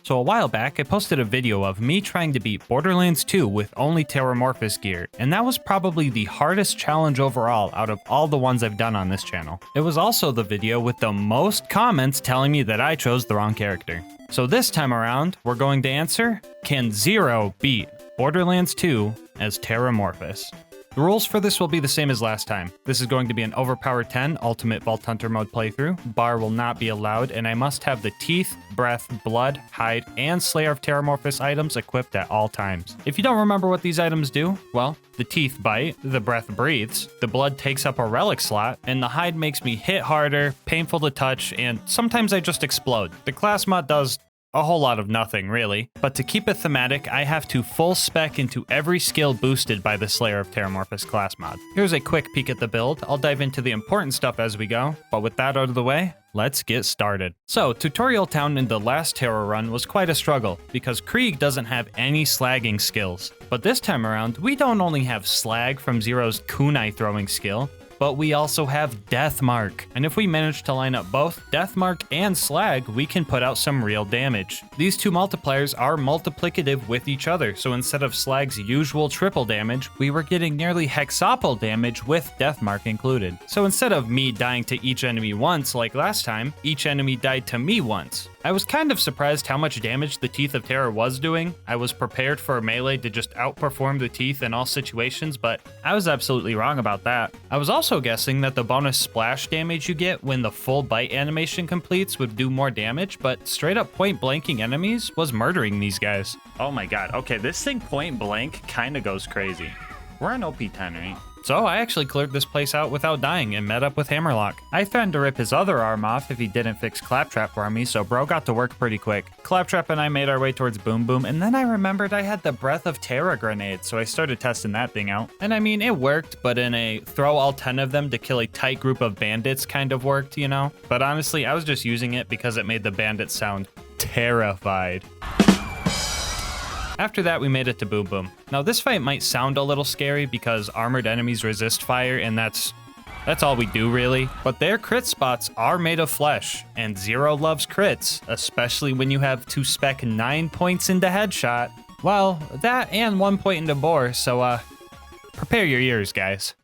So a while back, I posted a video of me trying to beat Borderlands 2 with only Terramorphous gear, and that was probably the hardest challenge overall out of all the ones I've done on this channel. It was also the video with the most comments telling me that I chose the wrong character. So this time around, we're going to answer, Can Zer0 beat Borderlands 2 as Terramorphous? The rules for this will be the same as last time. This is going to be an Overpower 10 Ultimate Vault Hunter mode playthrough. Bar will not be allowed, and I must have the Teeth, Breath, Blood, Hide, and Slayer of Terramorphous items equipped at all times. If you don't remember what these items do, well, the Teeth bite, the Breath breathes, the Blood takes up a relic slot, and the Hide makes me hit harder, painful to touch, and sometimes I just explode. The Classmod does a whole lot of nothing, really. But to keep it thematic, I have to full spec into every skill boosted by the Slayer of Terramorphous class mod. Here's a quick peek at the build. I'll dive into the important stuff as we go, but with that out of the way, let's get started. So, Tutorial Town in the last Terra run was quite a struggle, because Kreig doesn't have any slagging skills. But this time around, we don't only have slag from Zero's kunai throwing skill, but we also have Deathmark. And if we manage to line up both Deathmark and slag, we can put out some real damage. These two multipliers are multiplicative with each other, so instead of slag's usual triple damage, we were getting nearly hexople damage with Deathmark included. So instead of me dying to each enemy once like last time, each enemy died to me once. I was kind of surprised how much damage the Teeth of Terra was doing. I was prepared for a melee to just outperform the Teeth in all situations, but I was absolutely wrong about that. I was also guessing that the bonus splash damage you get when the full bite animation completes would do more damage, but straight up point blanking enemies was murdering these guys. Oh my god, okay, this thing point blank kinda goes crazy. We're on OP10, right? So I actually cleared this place out without dying and met up with Hammerlock. I threatened to rip his other arm off if he didn't fix Claptrap for me, so bro got to work pretty quick. Claptrap and I made our way towards Boom Bewm, and then I remembered I had the Breath of Terra grenade, so I started testing that thing out. And I mean, it worked, but in a throw all 10 of them to kill a tight group of bandits kind of worked, you know? But honestly, I was just using it because it made the bandits sound Terra-fied. After that, we made it to Boom Bewm. Now, this fight might sound a little scary because armored enemies resist fire, and that's all we do, really. But their crit spots are made of flesh, and Zer0 loves crits, especially when you have to spec 9 points into headshot. Well, that and 1 point into bore, so, prepare your ears, guys.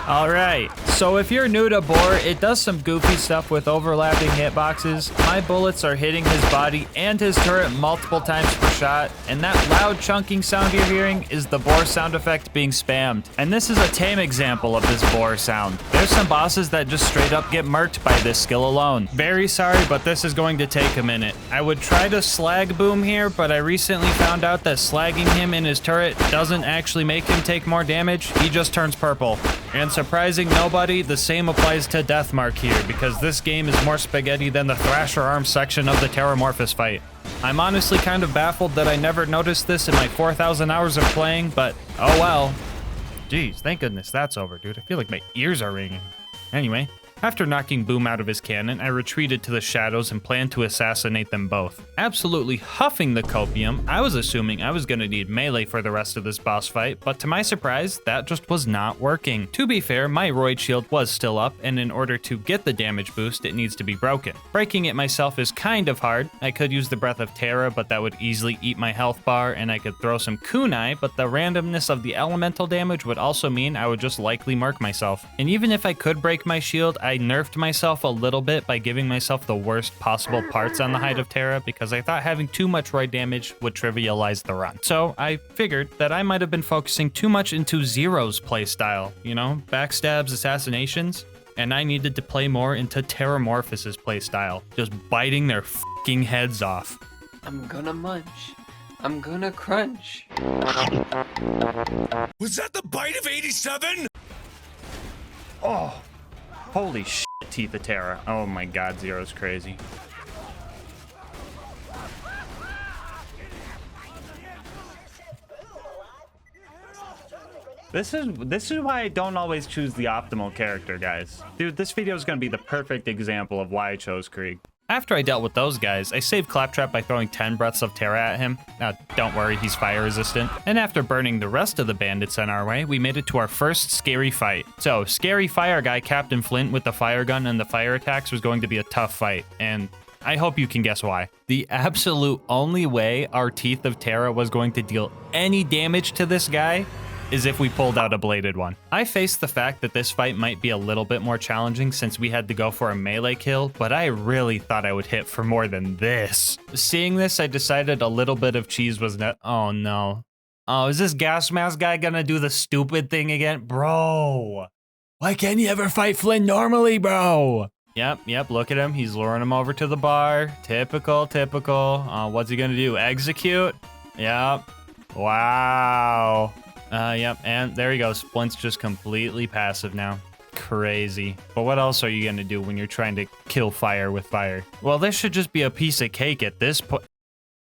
Alright, so if you're new to Bore, it does some goofy stuff with overlapping hitboxes. My bullets are hitting his body and his turret multiple times per shot, and that loud chunking sound you're hearing is the Bore sound effect being spammed. And this is a tame example of this Bore sound. There's some bosses that just straight up get murked by this skill alone. Very sorry, but this is going to take a minute. I would try to slag Boom here, but I recently found out that slagging him in his turret doesn't actually make him take more damage, he just turns purple. And surprising nobody, the same applies to Deathmark here, because this game is more spaghetti than the Thrasher Arm section of the Terramorphous fight. I'm honestly kind of baffled that I never noticed this in my 4,000 hours of playing, but oh well. Jeez, thank goodness that's over, dude. I feel like my ears are ringing. Anyway, after knocking Boom out of his cannon, I retreated to the shadows and planned to assassinate them both. Absolutely huffing the copium, I was assuming I was gonna need melee for the rest of this boss fight, but to my surprise, that just was not working. To be fair, my Roid shield was still up, and in order to get the damage boost, it needs to be broken. Breaking it myself is kind of hard. I could use the Breath of Terra, but that would easily eat my health bar, and I could throw some kunai, but the randomness of the elemental damage would also mean I would just likely mark myself. And even if I could break my shield, I nerfed myself a little bit by giving myself the worst possible parts on the Hide of Terra because I thought having too much Roid damage would trivialize the run. So I figured that I might have been focusing too much into Zer0's playstyle, you know, backstabs, assassinations, and I needed to play more into Terramorphous's playstyle, just biting their fucking heads off. I'm gonna munch. I'm gonna crunch. Was that the bite of 87? Oh. Holy shit, Teeth of Terra. Oh my god, Zer0's crazy. This is why I don't always choose the optimal character, guys. Dude, this video is gonna be the perfect example of why I chose Kreig. After I dealt with those guys, I saved Claptrap by throwing 10 Breaths of Terra at him. Don't worry, he's fire resistant. And after burning the rest of the bandits on our way, we made it to our first scary fight. So, scary fire guy Captain Flint with the fire gun and the fire attacks was going to be a tough fight, and I hope you can guess why. The absolute only way our Teeth of Terra was going to deal any damage to this guy is if we pulled out a bladed one. I faced the fact that this fight might be a little bit more challenging since we had to go for a melee kill, but I really thought I would hit for more than this. Seeing this, I decided a little bit of cheese was oh no. Oh, is this gas mask guy gonna do the stupid thing again? Bro, why can't you ever fight Flynn normally, bro? Yep, look at him. He's luring him over to the bar. Typical. What's he gonna do? Execute? Yep. Wow. Yep, and there he goes. Flint's just completely passive now. Crazy. But what else are you gonna do when you're trying to kill fire with fire? Well, this should just be a piece of cake at this point.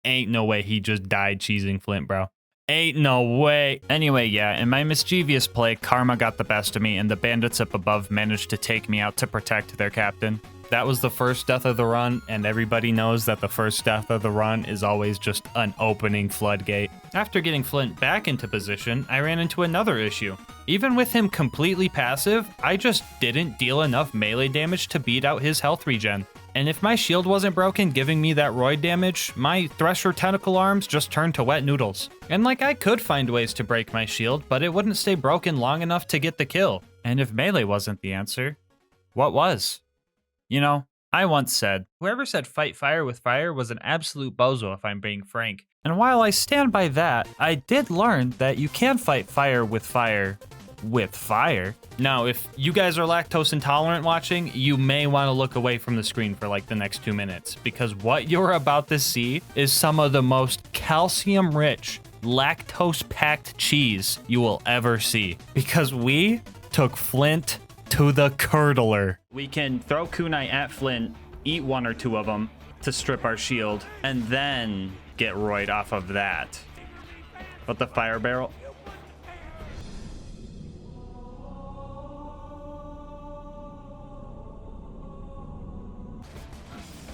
Ain't no way he just died cheesing Flint, bro. Ain't no way. Anyway, yeah, in my mischievous play, karma got the best of me, and the bandits up above managed to take me out to protect their captain. That was the first death of the run, and everybody knows that the first death of the run is always just an opening floodgate. After getting Flint back into position, I ran into another issue. Even with him completely passive, I just didn't deal enough melee damage to beat out his health regen. And if my shield wasn't broken giving me that roid damage, my Thresher tentacle arms just turned to wet noodles. And like, I could find ways to break my shield, but it wouldn't stay broken long enough to get the kill. And if melee wasn't the answer, what was? You know, I once said, whoever said fight fire with fire was an absolute bozo if I'm being frank. And while I stand by that, I did learn that you can fight fire with fire. Now, if you guys are lactose intolerant watching, you may want to look away from the screen for like the next 2 minutes, because what you're about to see is some of the most calcium-rich, lactose-packed cheese you will ever see. Because we took Flint to the curdler. We can throw kunai at Flint, eat 1 or 2 of them to strip our shield, and then get roid off of that. But the fire barrel...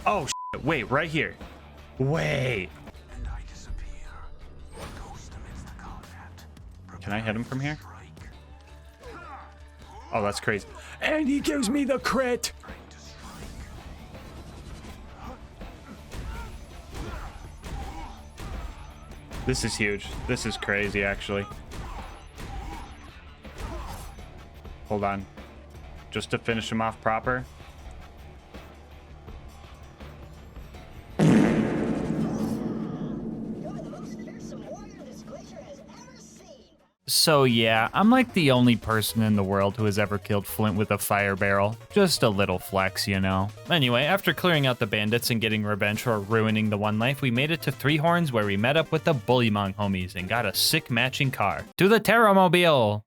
Oh, shit. Wait, right here. Wait. Can I hit him from here? Oh, that's crazy. And he gives me the crit. This is huge. This is crazy, actually. Hold on. Just to finish him off proper. So yeah, I'm like the only person in the world who has ever killed Flint with a fire barrel. Just a little flex, you know. Anyway, after clearing out the bandits and getting revenge for ruining the one life, we made it to Three Horns where we met up with the Bullymong homies and got a sick matching car. To the Terramobile!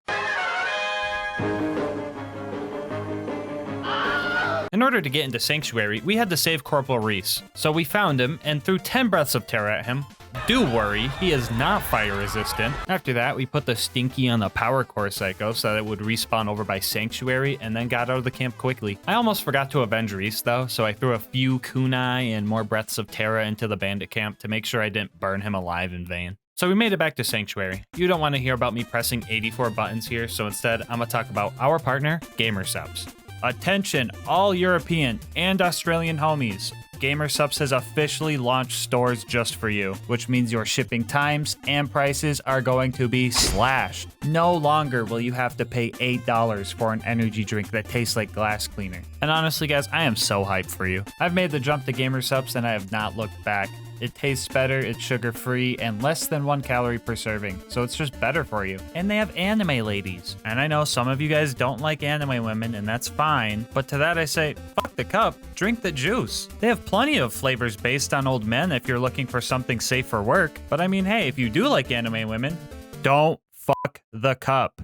In order to get into Sanctuary, we had to save Corporal Reese. So we found him and threw 10 breaths of Terra at him. Do worry, he is not fire resistant. After that, we put the Stinky on the Power Core Psycho so that it would respawn over by Sanctuary and then got out of the camp quickly. I almost forgot to avenge Reese though, so I threw a few kunai and more breaths of Terra into the bandit camp to make sure I didn't burn him alive in vain. So we made it back to Sanctuary. You don't want to hear about me pressing 84 buttons here, so instead I'm gonna talk about our partner, GamerSupps. Attention, all European and Australian homies. GamerSupps has officially launched stores just for you, which means your shipping times and prices are going to be slashed. No longer will you have to pay $8 for an energy drink that tastes like glass cleaner. And honestly guys, I am so hyped for you. I've made the jump to GamerSupps and I have not looked back. It tastes better, it's sugar-free, and less than 1 calorie per serving, so it's just better for you. And they have anime ladies. And I know some of you guys don't like anime women, and that's fine, but to that I say, fuck the cup, drink the juice. They have plenty of flavors based on old men if you're looking for something safe for work, but I mean, hey, if you do like anime women, don't fuck the cup.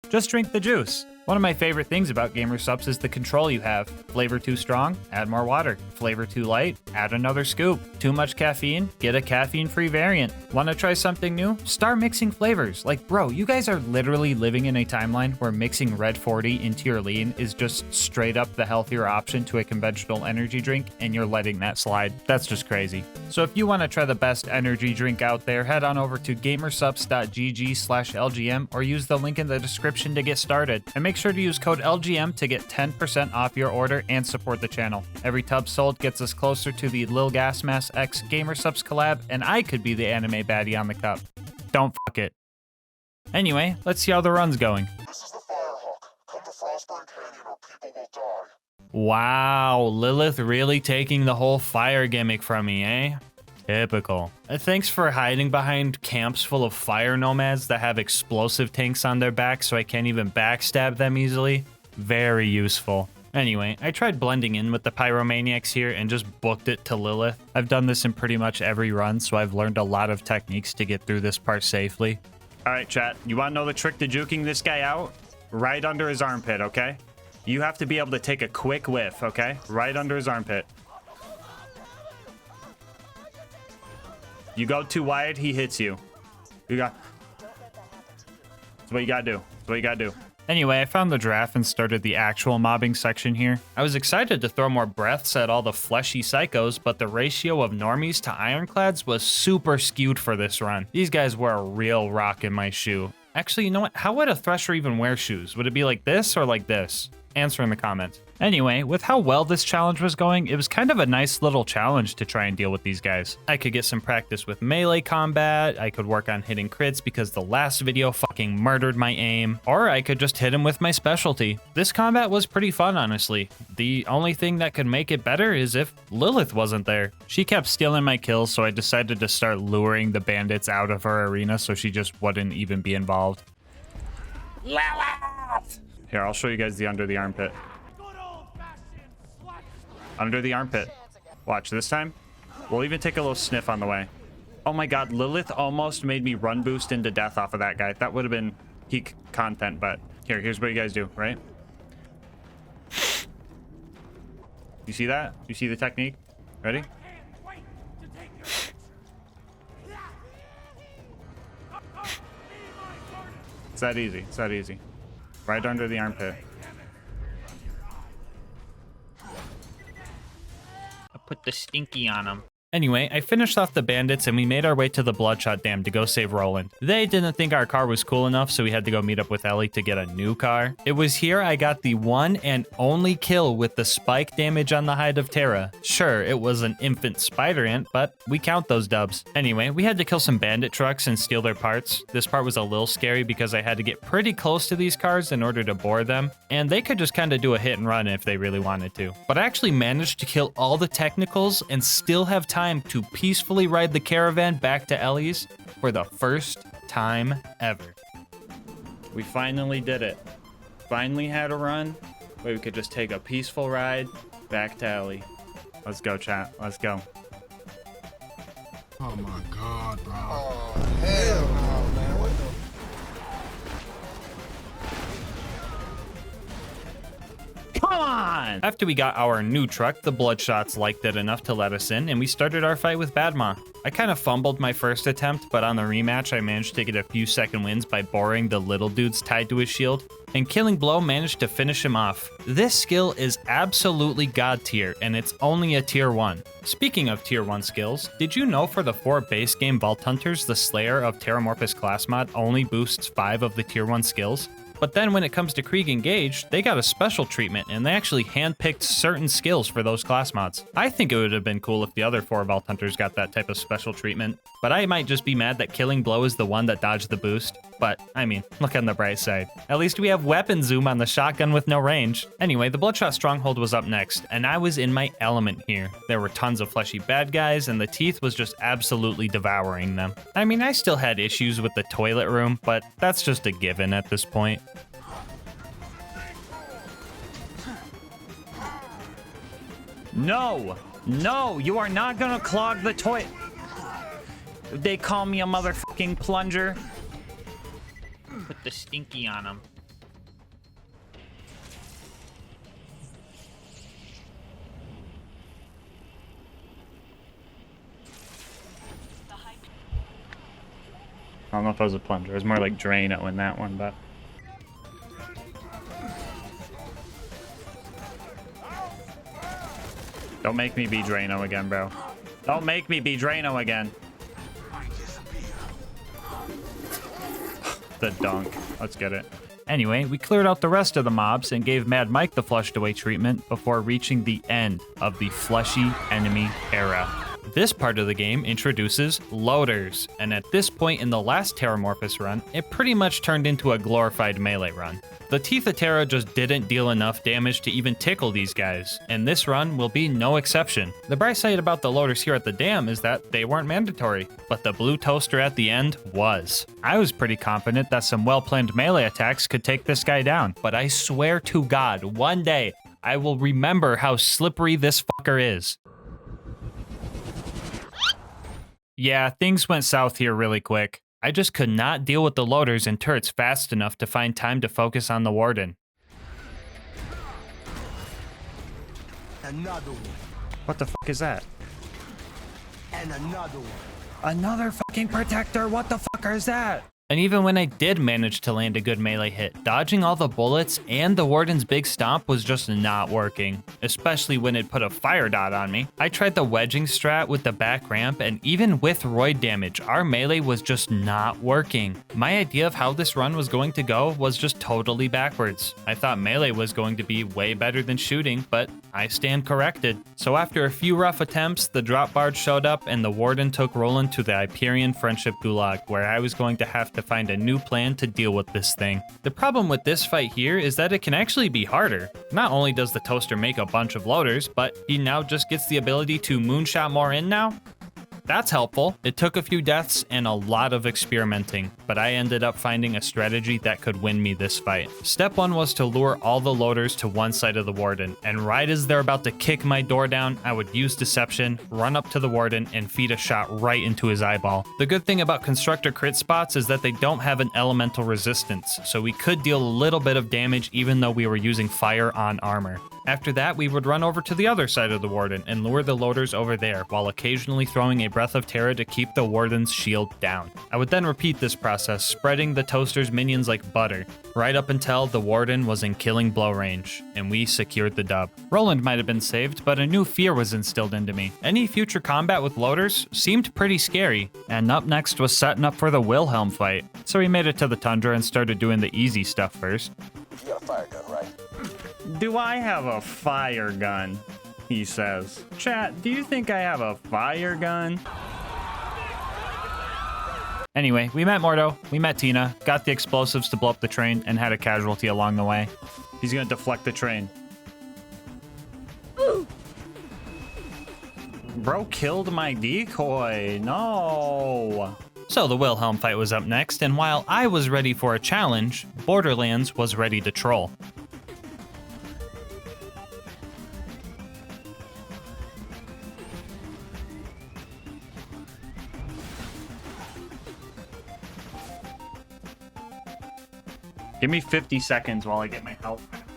Just drink the juice. One of my favorite things about GamerSupps is the control you have. Flavor too strong? Add more water. Flavor too light? Add another scoop. Too much caffeine? Get a caffeine-free variant. Want to try something new? Start mixing flavors. Like, bro, you guys are literally living in a timeline where mixing Red 40 into your lean is just straight up the healthier option to a conventional energy drink, and you're letting that slide. That's just crazy. So if you want to try the best energy drink out there, head on over to gamersupps.gg/LGM or use the link in the description to get started. And make sure to use code LGM to get 10% off your order and support the channel. Every tub sold gets us closer to the Lil Gas Mask X Gamer Subs collab, and I could be the anime baddie on the cup. Don't fuck it. Anyway, let's see how the run's going. This is the Firehawk. Come to Frostburn Canyon or people will die. Wow, Lilith really taking the whole fire gimmick from me, eh? Typical. Thanks for hiding behind camps full of fire nomads that have explosive tanks on their back so I can't even backstab them easily. Very useful. Anyway, I tried blending in with the pyromaniacs here and just booked it to Lilith. I've done this in pretty much every run, so I've learned a lot of techniques to get through this part safely. Alright, chat, you want to know the trick to juking this guy out? Right under his armpit, okay? You have to be able to take a quick whiff, okay? Right under his armpit. You go too wide, he hits you. That's what you gotta do. That's what you gotta do. Anyway, I found the draft and started the actual mobbing section here. I was excited to throw more breaths at all the fleshy psychos, but the ratio of normies to ironclads was super skewed for this run. These guys were a real rock in my shoe. Actually, you know what? How would a thresher even wear shoes? Would it be like this or like this? Answer in the comments. Anyway, with how well this challenge was going, it was kind of a nice little challenge to try and deal with these guys. I could get some practice with melee combat, I could work on hitting crits because the last video fucking murdered my aim, or I could just hit him with my specialty. This combat was pretty fun, honestly. The only thing that could make it better is if Lilith wasn't there. She kept stealing my kills, so I decided to start luring the bandits out of her arena so she just wouldn't even be involved. Lilith! Here, I'll show you guys the under the armpit. Under the armpit. Watch this time. We'll even take a little sniff on the way. Oh my god, Lilith almost made me run boost into death off of that guy. That would have been peak content, but here's what you guys do, right? You see that? You see the technique? Ready? It's that easy. It's that easy. Right under the armpit. I put the stinky on him. Anyway, I finished off the bandits and we made our way to the Bloodshot Dam to go save Roland. They didn't think our car was cool enough, so we had to go meet up with Ellie to get a new car. It was here I got the one and only kill with the spike damage on the hide of Terra. Sure, it was an infant spider ant, but we count those dubs. Anyway, we had to kill some bandit trucks and steal their parts. This part was a little scary because I had to get pretty close to these cars in order to bore them, and they could just kind of do a hit and run if they really wanted to. But I actually managed to kill all the technicals and still have time to peacefully ride the caravan back to Ellie's for the first time ever. We finally did it. Finally had a run where we could just take a peaceful ride back to Ellie. Let's go, chat. Let's go. Oh my god, bro. Oh, hell no, man. What the... Come on! After we got our new truck, the Bloodshots liked it enough to let us in, and we started our fight with Badma. I kind of fumbled my first attempt, but on the rematch, I managed to get a few second wins by boring the little dudes tied to his shield, and Killing Blow managed to finish him off. This skill is absolutely god tier, and it's only a tier 1. Speaking of tier 1 skills, did you know for the 4 base game Vault Hunters, the Slayer of Terramorphous class mod only boosts 5 of the tier 1 skills? But then when it comes to Kreig Engage, they got a special treatment and they actually handpicked certain skills for those class mods. I think it would have been cool if the other 4 Vault Hunters got that type of special treatment, but I might just be mad that Killing Blow is the one that dodged the boost. But, I mean, look on the bright side. At least we have weapon zoom on the shotgun with no range. Anyway, the Bloodshot Stronghold was up next, and I was in my element here. There were tons of fleshy bad guys, and the Teeth was just absolutely devouring them. I mean, I still had issues with the toilet room, but that's just a given at this point. No! No! You are not gonna clog the toilet! They call me a motherfucking plunger. Put the stinky on him. I don't know if that was a plunger. It was more like Drano in that one, but... Don't make me be Drano again, bro. Don't make me be Drano again. The dunk. Let's get it. Anyway, we cleared out the rest of the mobs and gave Mad Mike the flushed away treatment before reaching the end of the fleshy enemy era. This part of the game introduces loaders, and at this point in the last Terramorphous run, it pretty much turned into a glorified melee run. The Teeth of Terra just didn't deal enough damage to even tickle these guys, and this run will be no exception. The bright side about the loaders here at the dam is that they weren't mandatory, but the blue toaster at the end was. I was pretty confident that some well-planned melee attacks could take this guy down, but I swear to God, one day, I will remember how slippery this fucker is. Yeah, things went south here really quick. I just could not deal with the loaders and turrets fast enough to find time to focus on the warden. Another one. What the fuck is that? And another one. Another fucking protector, what the fuck is that? And even when I did manage to land a good melee hit, dodging all the bullets and the warden's big stomp was just not working, especially when it put a fire dot on me. I tried the wedging strat with the back ramp, and even with roid damage, our melee was just not working. My idea of how this run was going to go was just totally backwards. I thought melee was going to be way better than shooting, but I stand corrected. So after a few rough attempts, the drop barge showed up and the warden took Roland to the Hyperion Friendship Gulag, where I was going to have to find a new plan to deal with this thing. The problem with this fight here is that it can actually be harder. Not only does the toaster make a bunch of loaders, but he now just gets the ability to moonshot more in now. That's helpful. It took a few deaths and a lot of experimenting, but I ended up finding a strategy that could win me this fight. Step 1 was to lure all the loaders to one side of the warden, and right as they're about to kick my door down, I would use deception, run up to the warden, and feed a shot right into his eyeball. The good thing about constructor crit spots is that they don't have an elemental resistance, so we could deal a little bit of damage even though we were using fire on armor. After that, we would run over to the other side of the warden and lure the loaders over there, while occasionally throwing a Breath of Terra to keep the warden's shield down. I would then repeat this process, spreading the toaster's minions like butter, right up until the warden was in killing blow range, and we secured the dub. Roland might have been saved, but a new fear was instilled into me. Any future combat with loaders seemed pretty scary, and up next was setting up for the Wilhelm fight. So we made it to the tundra and started doing the easy stuff first. You got a fire gun, right? Do I have a fire gun? He says. Chat, do you think I have a fire gun? Anyway, we met Mordo, we met Tina, got the explosives to blow up the train, and had a casualty along the way. He's gonna deflect the train. Bro killed my decoy, no. So the Wilhelm fight was up next, and while I was ready for a challenge, Borderlands was ready to troll. Give me 50 seconds while I get my health back.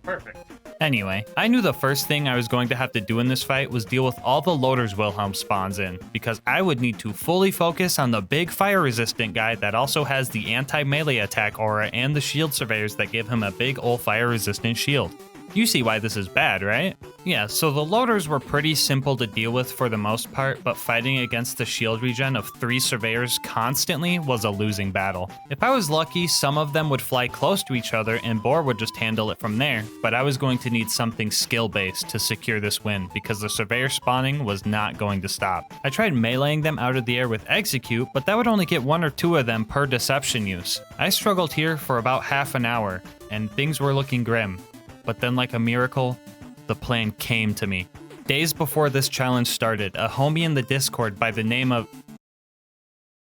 Perfect. Anyway, I knew the first thing I was going to have to do in this fight was deal with all the loaders Wilhelm spawns in, because I would need to fully focus on the big fire resistant guy that also has the anti-melee attack aura and the shield surveyors that give him a big ol' fire resistant shield. You see why this is bad, right? Yeah, so the loaders were pretty simple to deal with for the most part, but fighting against the shield regen of 3 surveyors constantly was a losing battle. If I was lucky, some of them would fly close to each other and Boar would just handle it from there, but I was going to need something skill-based to secure this win because the surveyor spawning was not going to stop. I tried meleeing them out of the air with execute, but that would only get 1 or 2 of them per deception use. I struggled here for about half an hour, and things were looking grim. But then, like a miracle, the plan came to me. Days before this challenge started, a homie in the Discord by the name of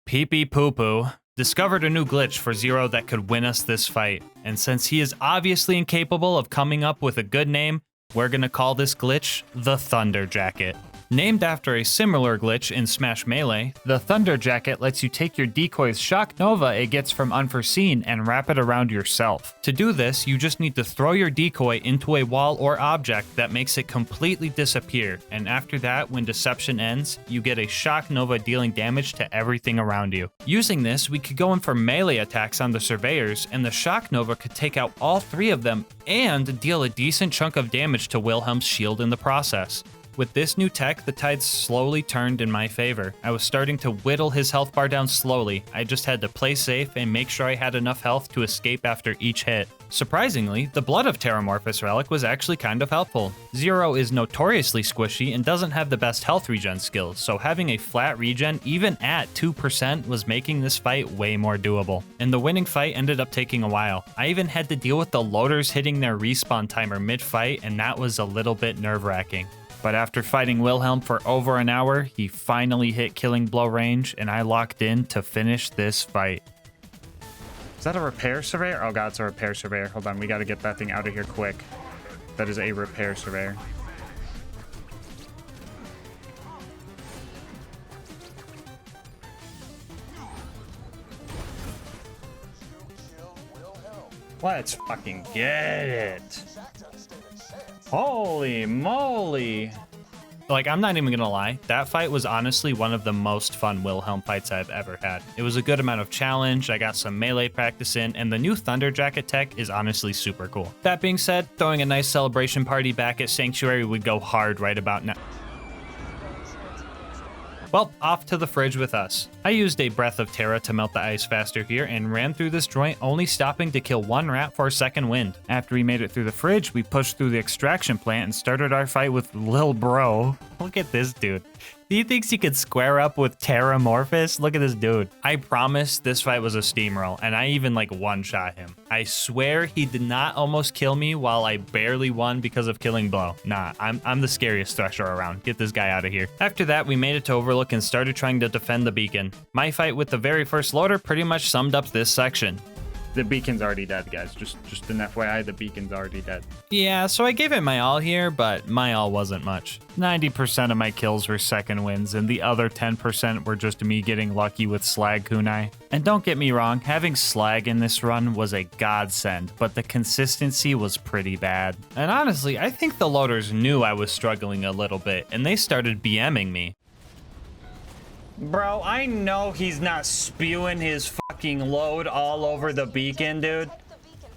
Pee Poo Poo discovered a new glitch for Zero that could win us this fight. And since he is obviously incapable of coming up with a good name, we're gonna call this glitch the Thunder Jacket. Named after a similar glitch in Smash Melee, the Thunder Jacket lets you take your decoy's shock nova it gets from Unforeseen and wrap it around yourself. To do this, you just need to throw your decoy into a wall or object that makes it completely disappear, and after that, when deception ends, you get a shock nova dealing damage to everything around you. Using this, we could go in for melee attacks on the surveyors, and the shock nova could take out all 3 of them and deal a decent chunk of damage to Wilhelm's shield in the process. With this new tech, the tide slowly turned in my favor. I was starting to whittle his health bar down slowly. I just had to play safe and make sure I had enough health to escape after each hit. Surprisingly, the Blood of Terramorphous relic was actually kind of helpful. Zero is notoriously squishy and doesn't have the best health regen skills, so having a flat regen even at 2% was making this fight way more doable. And the winning fight ended up taking a while. I even had to deal with the loaders hitting their respawn timer mid-fight, and that was a little bit nerve-wracking. But after fighting Wilhelm for over an hour, he finally hit killing blow range, and I locked in to finish this fight. Is that a repair surveyor? Oh god, it's a repair surveyor. Hold on, we gotta get that thing out of here quick. That is a repair surveyor. Let's fucking get it. Holy moly. Like, I'm not even gonna lie, that fight was honestly one of the most fun Wilhelm fights I've ever had. It was a good amount of challenge, I got some melee practice in, and the new Thunder Jacket tech is honestly super cool. That being said, throwing a nice celebration party back at Sanctuary would go hard right about now. Well, off to the fridge with us. I used a Breath of Terra to melt the ice faster here and ran through this joint, only stopping to kill one rat for a second wind. After we made it through the fridge, we pushed through the extraction plant and started our fight with Lil Bro. Look at this dude. He thinks he could square up with Terramorphous? Look at this dude. I promise this fight was a steamroll, and I even like one-shot him. I swear he did not almost kill me while I barely won because of killing blow. Nah, I'm the scariest thresher around. Get this guy out of here. After that, we made it to Overlook and started trying to defend the beacon. My fight with the very first loader pretty much summed up this section. The beacon's already dead, guys. Just an FYI, the beacon's already dead. Yeah, so I gave it my all here, but my all wasn't much. 90% of my kills were second wins, and the other 10% were just me getting lucky with slag kunai. And don't get me wrong, having slag in this run was a godsend, but the consistency was pretty bad. And honestly, I think the loaders knew I was struggling a little bit, and they started BMing me. Bro, I know he's not spewing his fucking load all over the beacon, dude.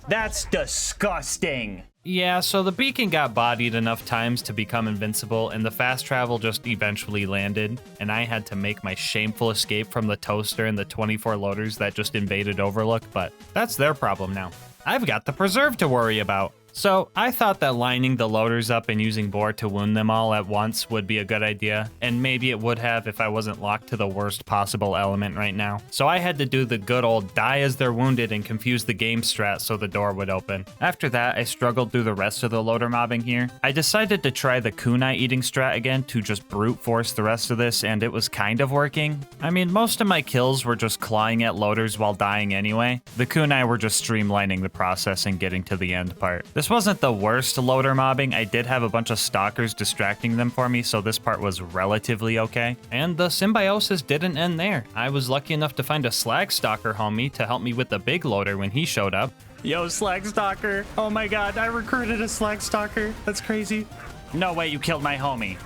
That's disgusting. Yeah, so the beacon got bodied enough times to become invincible, and the fast travel just eventually landed, and I had to make my shameful escape from the toaster and the 24 loaders that just invaded Overlook, but that's their problem now. I've got the preserve to worry about. So I thought that lining the loaders up and using Boar to wound them all at once would be a good idea, and maybe it would have if I wasn't locked to the worst possible element right now. So I had to do the good old die as they're wounded and confuse the game strat so the door would open. After that, I struggled through the rest of the loader mobbing here. I decided to try the kunai eating strat again to just brute force the rest of this, and it was kind of working. I mean, most of my kills were just clawing at loaders while dying anyway. The kunai were just streamlining the process and getting to the end part. This wasn't the worst loader mobbing. I did have a bunch of stalkers distracting them for me, so this part was relatively okay. And the symbiosis didn't end there. I was lucky enough to find a slag stalker homie to help me with the big loader when he showed up. Yo, slag stalker. Oh my god, I recruited a slag stalker. That's crazy. No way you killed my homie.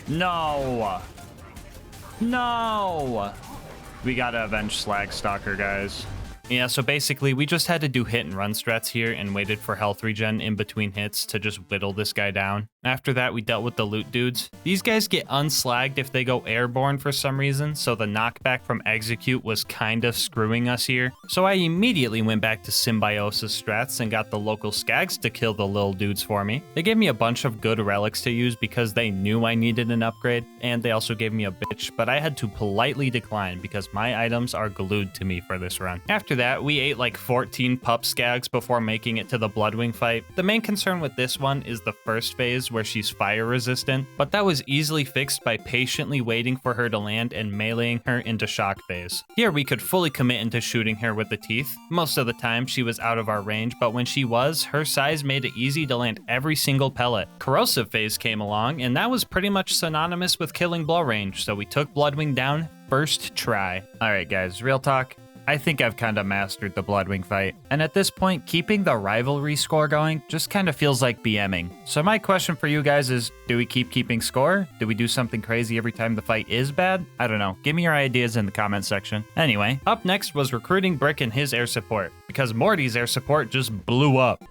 No. No. We gotta avenge slag stalker, guys. Yeah, so basically, we just had to do hit and run strats here and waited for health regen in between hits to just whittle this guy down. After that, we dealt with the loot dudes. These guys get unslagged if they go airborne for some reason, so the knockback from execute was kind of screwing us here. So I immediately went back to symbiosis strats and got the local skags to kill the little dudes for me. They gave me a bunch of good relics to use because they knew I needed an upgrade, and they also gave me a bitch, but I had to politely decline because my items are glued to me for this run. After that, we ate like 14 pup skags before making it to the Bloodwing fight. The main concern with this one is the first phase where she's fire resistant, but that was easily fixed by patiently waiting for her to land and meleeing her into shock phase. Here we could fully commit into shooting her with the teeth. Most of the time she was out of our range, but when she was, her size made it easy to land every single pellet. Corrosive phase came along, and that was pretty much synonymous with killing blow range, so we took Bloodwing down first try. Alright guys, real talk. I think I've kind of mastered the Bloodwing fight, and at this point, keeping the rivalry score going just kind of feels like BMing. So my question for you guys is, do we keep keeping score? Do we do something crazy every time the fight is bad? I don't know. Give me your ideas in the comment section. Anyway, up next was recruiting Brick and his air support, because Morty's air support just blew up.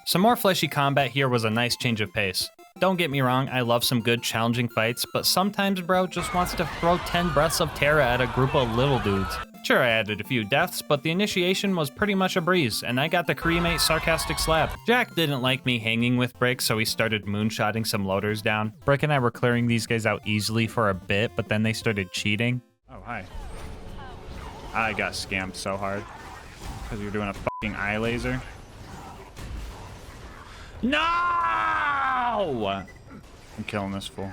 Some more fleshy combat here was a nice change of pace. Don't get me wrong, I love some good challenging fights, but sometimes bro just wants to throw 10 Breaths of Terra at a group of little dudes. Sure, I added a few deaths, but the initiation was pretty much a breeze, and I got the cremate sarcastic slab. Jack didn't like me hanging with Brick, so he started moonshotting some loaders down. Brick and I were clearing these guys out easily for a bit, but then they started cheating. Oh, hi. I got scammed so hard. Because you're doing a fucking eye laser. No! I'm killing this fool.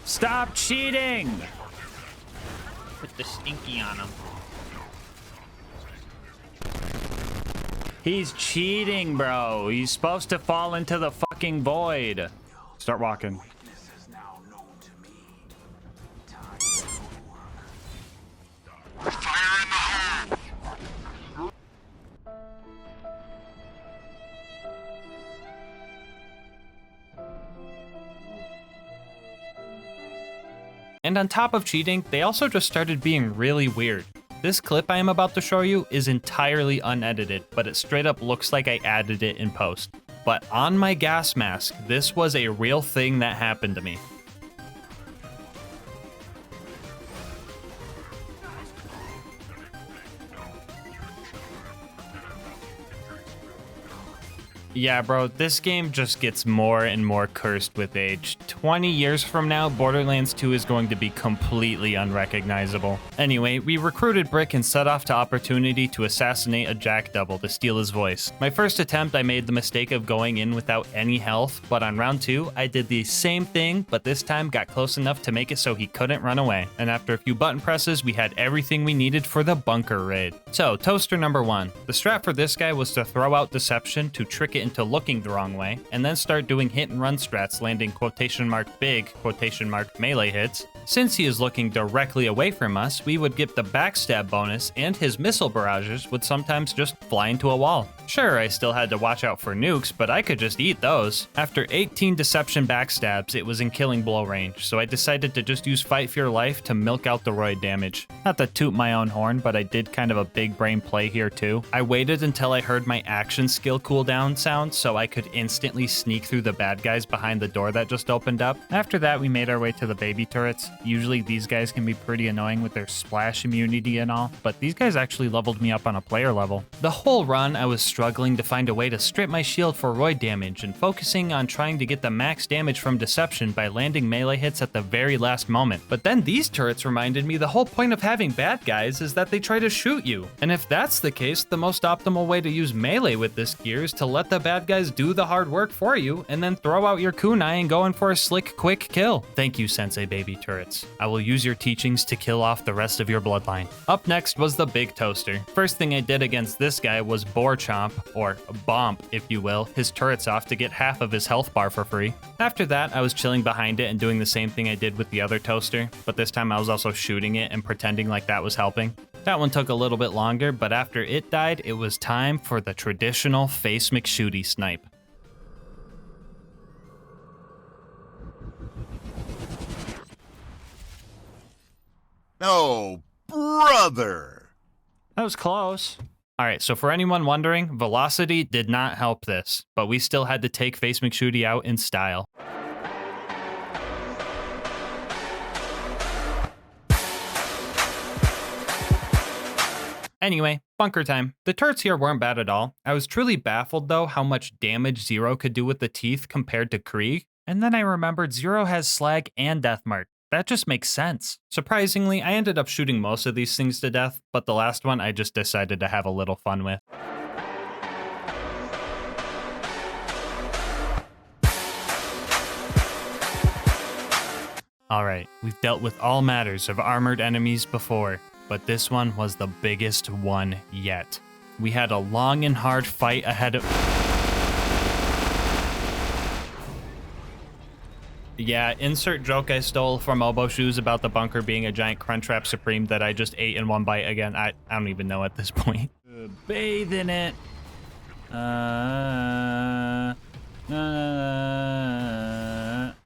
Stop cheating! Put the stinky on him. He's cheating, bro. He's supposed to fall into the fucking void. Start walking. And on top of cheating, they also just started being really weird. This clip I am about to show you is entirely unedited, but it straight up looks like I added it in post. But on my gas mask, this was a real thing that happened to me. Yeah, bro, this game just gets more and more cursed with age. 20 years from now, Borderlands 2 is going to be completely unrecognizable. Anyway, we recruited Brick and set off to Opportunity to assassinate a Jack double to steal his voice. My first attempt, I made the mistake of going in without any health, but on round 2, I did the same thing, but this time got close enough to make it so he couldn't run away. And after a few button presses, we had everything we needed for the bunker raid. So, toaster number 1. The strat for this guy was to throw out Deception to trick it into looking the wrong way, and then start doing hit and run strats landing quotation mark big quotation mark melee hits. Since he is looking directly away from us, we would get the backstab bonus, and his missile barrages would sometimes just fly into a wall. Sure, I still had to watch out for nukes, but I could just eat those. After 18 deception backstabs, it was in killing blow range, so I decided to just use Fight for Your Life to milk out the roid damage. Not to toot my own horn, but I did kind of a big brain play here too. I waited until I heard my action skill cooldown sound so I could instantly sneak through the bad guys behind the door that just opened up. After that, we made our way to the baby turrets. Usually these guys can be pretty annoying with their splash immunity and all, but these guys actually leveled me up on a player level. The whole run, I was struggling to find a way to strip my shield for roid damage and focusing on trying to get the max damage from Deception by landing melee hits at the very last moment. But then these turrets reminded me the whole point of having bad guys is that they try to shoot you. And if that's the case, the most optimal way to use melee with this gear is to let the bad guys do the hard work for you and then throw out your kunai and go in for a slick, quick kill. Thank you, Sensei Baby Turrets. I will use your teachings to kill off the rest of your bloodline. Up next was the big toaster. First thing I did against this guy was boar chomp, or bomp if you will, his turrets off to get half of his health bar for free. After that, I was chilling behind it and doing the same thing I did with the other toaster, but this time I was also shooting it and pretending like that was helping. That one took a little bit longer, but after it died, it was time for the traditional face McShooty snipe. Oh, brother! That was close. Alright, so for anyone wondering, velocity did not help this, but we still had to take Face McShooty out in style. Anyway, bunker time. The turrets here weren't bad at all. I was truly baffled though how much damage Zero could do with the teeth compared to Kreig, and then I remembered Zero has slag and Deathmark. That just makes sense. Surprisingly, I ended up shooting most of these things to death, but the last one I just decided to have a little fun with. Alright, we've dealt with all matters of armored enemies before, but this one was the biggest one yet. We had a long and hard fight ahead of... Yeah, insert joke I stole from Elbow Shoes about the bunker being a giant Crunchwrap Supreme that I just ate in one bite again. I don't even know at this point. Bathe in it.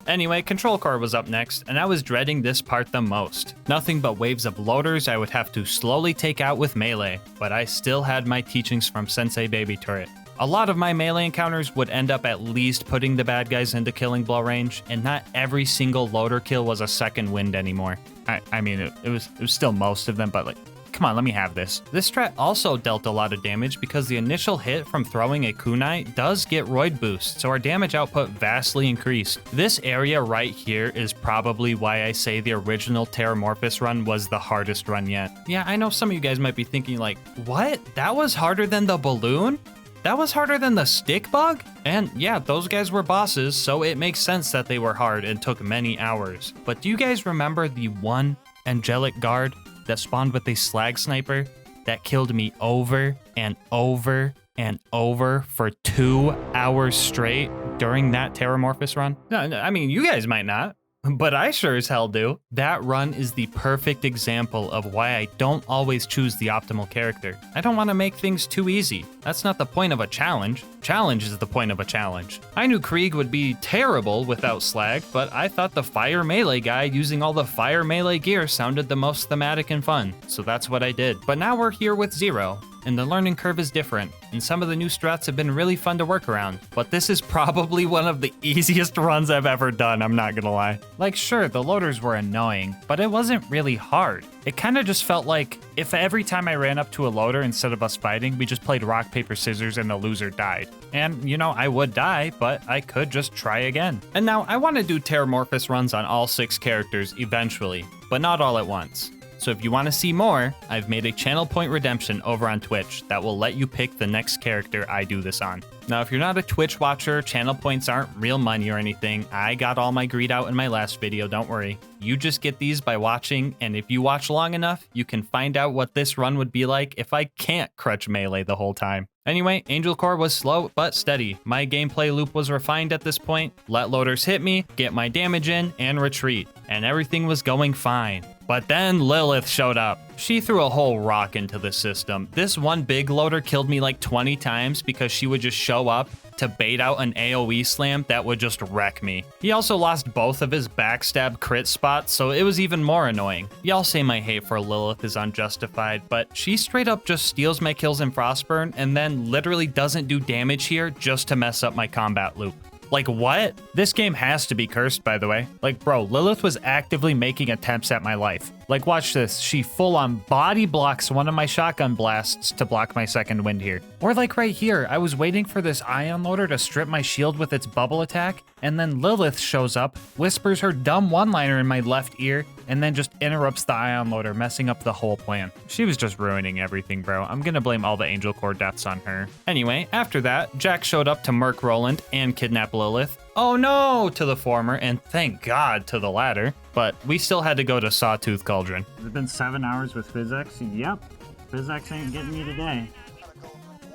Anyway, Control Core was up next, and I was dreading this part the most. Nothing but waves of loaders I would have to slowly take out with melee, but I still had my teachings from Sensei Baby Turret. A lot of my melee encounters would end up at least putting the bad guys into killing blow range, and not every single loader kill was a second wind anymore. I mean, it was still most of them, but like, come on, let me have this. This strat also dealt a lot of damage because the initial hit from throwing a kunai does get roid boost, so our damage output vastly increased. This area right here is probably why I say the original Terramorphous run was the hardest run yet. Yeah, I know some of you guys might be thinking like, what? That was harder than the balloon? That was harder than the stick bug? And yeah, those guys were bosses, so it makes sense that they were hard and took many hours. But do you guys remember the one angelic guard that spawned with a slag sniper that killed me over and over and over for 2 hours straight during that Terramorphous run? No, I mean, you guys might not, but I sure as hell do. That run is the perfect example of why I don't always choose the optimal character. I don't want to make things too easy. That's not the point of a challenge. Challenge is the point of a challenge. I knew Kreig would be terrible without slag, but I thought the fire melee guy using all the fire melee gear sounded the most thematic and fun, so that's what I did. But now we're here with Zero, and the learning curve is different, and some of the new strats have been really fun to work around. But this is probably one of the easiest runs I've ever done, I'm not gonna lie. Like, sure, the loaders were annoying, but it wasn't really hard. It kind of just felt like if every time I ran up to a loader instead of us fighting, we just played rock, paper, scissors, and the loser died. And, you know, I would die, but I could just try again. And now, I want to do Terramorphous runs on all 6 characters eventually, but not all at once. So if you want to see more, I've made a channel point redemption over on Twitch that will let you pick the next character I do this on. Now, if you're not a Twitch watcher, channel points aren't real money or anything. I got all my greed out in my last video, don't worry. You just get these by watching, and if you watch long enough, you can find out what this run would be like if I can't crutch melee the whole time. Anyway, Angel Core was slow but steady. My gameplay loop was refined at this point. Let loaders hit me, get my damage in, and retreat. And everything was going fine. But then Lilith showed up. She threw a whole rock into the system. This one big loader killed me like 20 times because she would just show up to bait out an AoE slam that would just wreck me. He also lost both of his backstab crit spots, so it was even more annoying. Y'all say my hate for Lilith is unjustified, but she straight up just steals my kills in Frostburn and then literally doesn't do damage here just to mess up my combat loop. Like, what? This game has to be cursed, by the way. Like, bro, Lilith was actively making attempts at my life. Like, watch this. She full-on body blocks one of my shotgun blasts to block my second wind here. Or like right here, I was waiting for this ion loader to strip my shield with its bubble attack, and then Lilith shows up, whispers her dumb one-liner in my left ear, and then just interrupts the ion loader, messing up the whole plan. She was just ruining everything, bro. I'm gonna blame all the Angel Core deaths on her. Anyway, after that, Jack showed up to murk Roland and kidnap Lilith. Oh no to the former, and thank God to the latter. But we still had to go to Sawtooth Cauldron. Has it been 7 hours with physics? Yep. Physics ain't getting me today.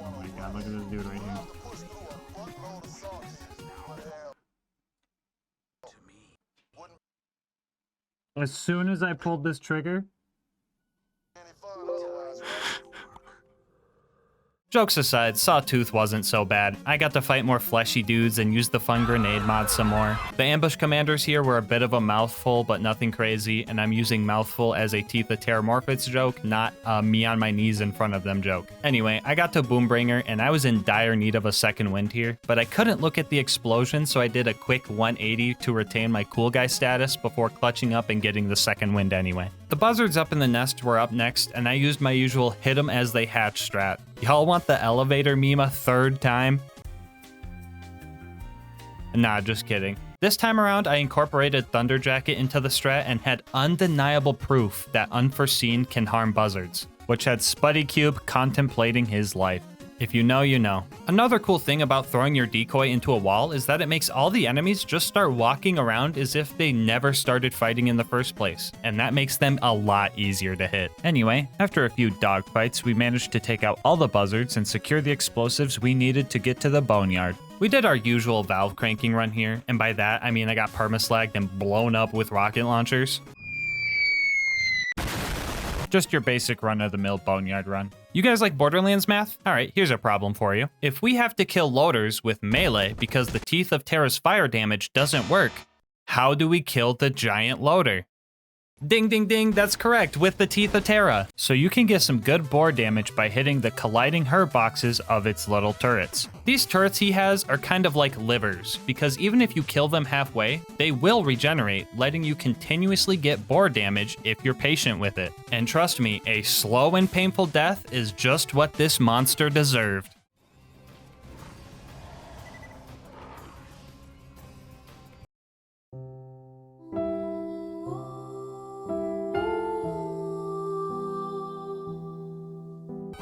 Oh my god, look at this dude right here. As soon as I pulled this trigger... Jokes aside, Sawtooth wasn't so bad. I got to fight more fleshy dudes and use the fun grenade mod some more. The ambush commanders here were a bit of a mouthful, but nothing crazy, and I'm using mouthful as a Teeth of Terramorphous joke, not a me on my knees in front of them joke. Anyway, I got to Boombringer, and I was in dire need of a second wind here, but I couldn't look at the explosion, so I did a quick 180 to retain my cool guy status before clutching up and getting the second wind anyway. The buzzards up in the nest were up next, and I used my usual hit 'em as they hatch strat. Y'all want the elevator meme a third time? Nah, just kidding. This time around, I incorporated Thunder Jacket into the strat and had undeniable proof that Unforeseen can harm buzzards, which had Spuddy Cube contemplating his life. If you know, you know. Another cool thing about throwing your decoy into a wall is that it makes all the enemies just start walking around as if they never started fighting in the first place, and that makes them a lot easier to hit. Anyway, after a few dogfights, we managed to take out all the buzzards and secure the explosives we needed to get to the boneyard. We did our usual valve cranking run here, and by that I mean I got permaslagged and blown up with rocket launchers. Just your basic run-of-the-mill boneyard run. You guys like Borderlands math? Alright, here's a problem for you. If we have to kill loaders with melee because the Teeth of Terra's fire damage doesn't work, How do we kill the giant loader? Ding ding ding, that's correct, with the Teeth of Terra. So you can get some good board damage by hitting the colliding herb boxes of its little turrets. These turrets he has are kind of like livers, because even if you kill them halfway, they will regenerate, letting you continuously get board damage if you're patient with it. And trust me, a slow and painful death is just what this monster deserved.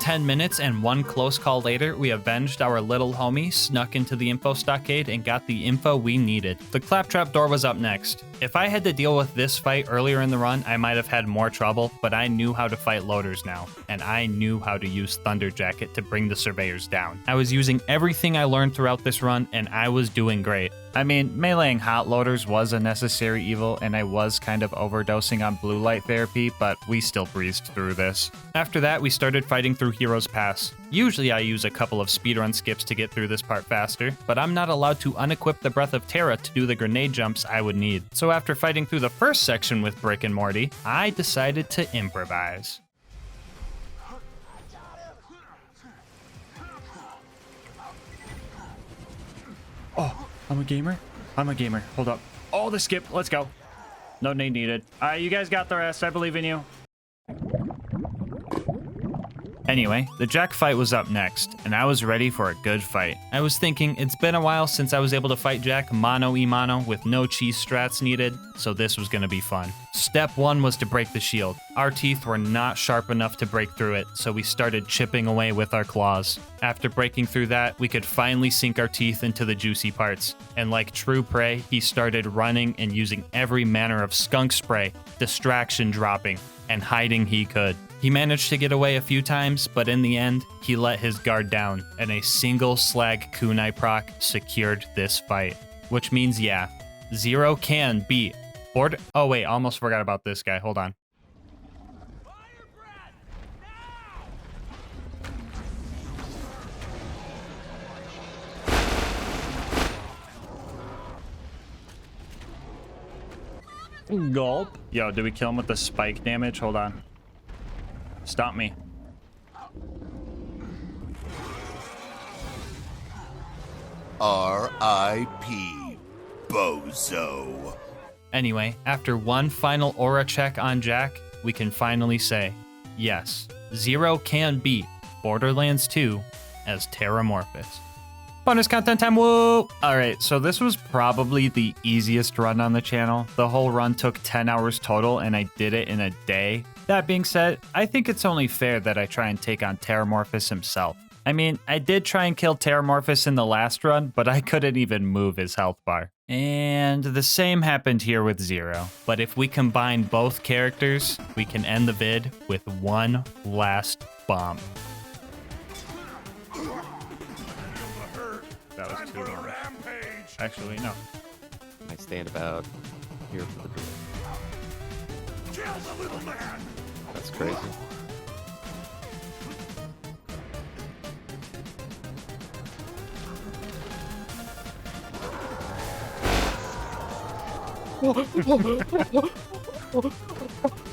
"10 minutes and one close call later, we avenged our little homie, snuck into the info stockade, and got the info we needed. The claptrap door was up next. If I had to deal with this fight earlier in the run, I might have had more trouble, but I knew how to fight loaders now, and I knew how to use Thunder Jacket to bring the surveyors down. I was using everything I learned throughout this run, and I was doing great. I mean, meleeing hot loaders was a necessary evil, and I was kind of overdosing on blue light therapy, but we still breezed through this. After that, we started fighting through Heroes Pass. Usually I use a couple of speedrun skips to get through this part faster, but I'm not allowed to unequip the Breath of Terra to do the grenade jumps I would need. So after fighting through the first section with Brick and Morty, I decided to improvise. Oh, I'm a gamer? I'm a gamer. Hold up. Oh, the skip. Let's go. No nade needed. All right, you guys got the rest. I believe in you. Anyway, the Jack fight was up next, and I was ready for a good fight. I was thinking, it's been a while since I was able to fight Jack mano-y-mano with no cheese strats needed, so this was gonna be fun. Step 1 was to break the shield. Our teeth were not sharp enough to break through it, so we started chipping away with our claws. After breaking through that, we could finally sink our teeth into the juicy parts. And like true prey, he started running and using every manner of skunk spray, distraction dropping, and hiding he could. He managed to get away a few times, but in the end, he let his guard down, and a single slag kunai proc secured this fight. Which means, yeah, Zero can beat Oh wait, almost forgot about this guy. Hold on. Gulp. Yo, did we kill him with the spike damage? Hold on. Stop me. R.I.P. Bozo. Anyway, after one final aura check on Jack, we can finally say, yes, Zero can beat Borderlands 2 as Terramorphous. Bonus content time, woo! Alright, so this was probably the easiest run on the channel. The whole run took 10 hours total, and I did it in a day. That being said, I think it's only fair that I try and take on Terramorphous himself. I mean, I did try and kill Terramorphous in the last run, but I couldn't even move his health bar. And the same happened here with Zero. But if we combine both characters, we can end the vid with one last bomb. That was too long. Actually, no. I stand about here for the door. That's crazy.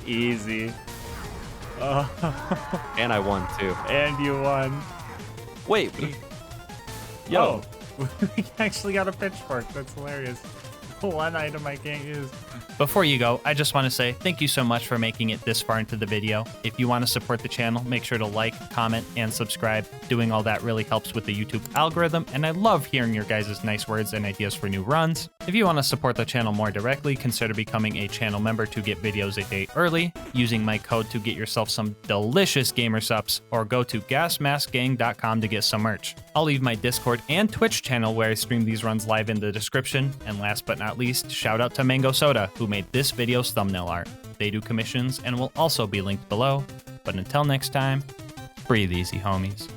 Easy. And I won too. And you won. Wait. Yo. Oh, we actually got a pitchfork. That's hilarious. One item I can't use. Before you go, I just want to say thank you so much for making it this far into the video. If you want to support the channel, make sure to like, comment, and subscribe. Doing all that really helps with the YouTube algorithm, and I love hearing your guys' nice words and ideas for new runs. If you want to support the channel more directly, consider becoming a channel member to get videos a day early, using my code to get yourself some delicious gamer subs, or go to gasmaskgang.com to get some merch. I'll leave my Discord and Twitch channel where I stream these runs live in the description, and last but not least, shout out to Mango Soda, who made this video's thumbnail art. They do commissions and will also be linked below. But until next time, breathe easy, homies.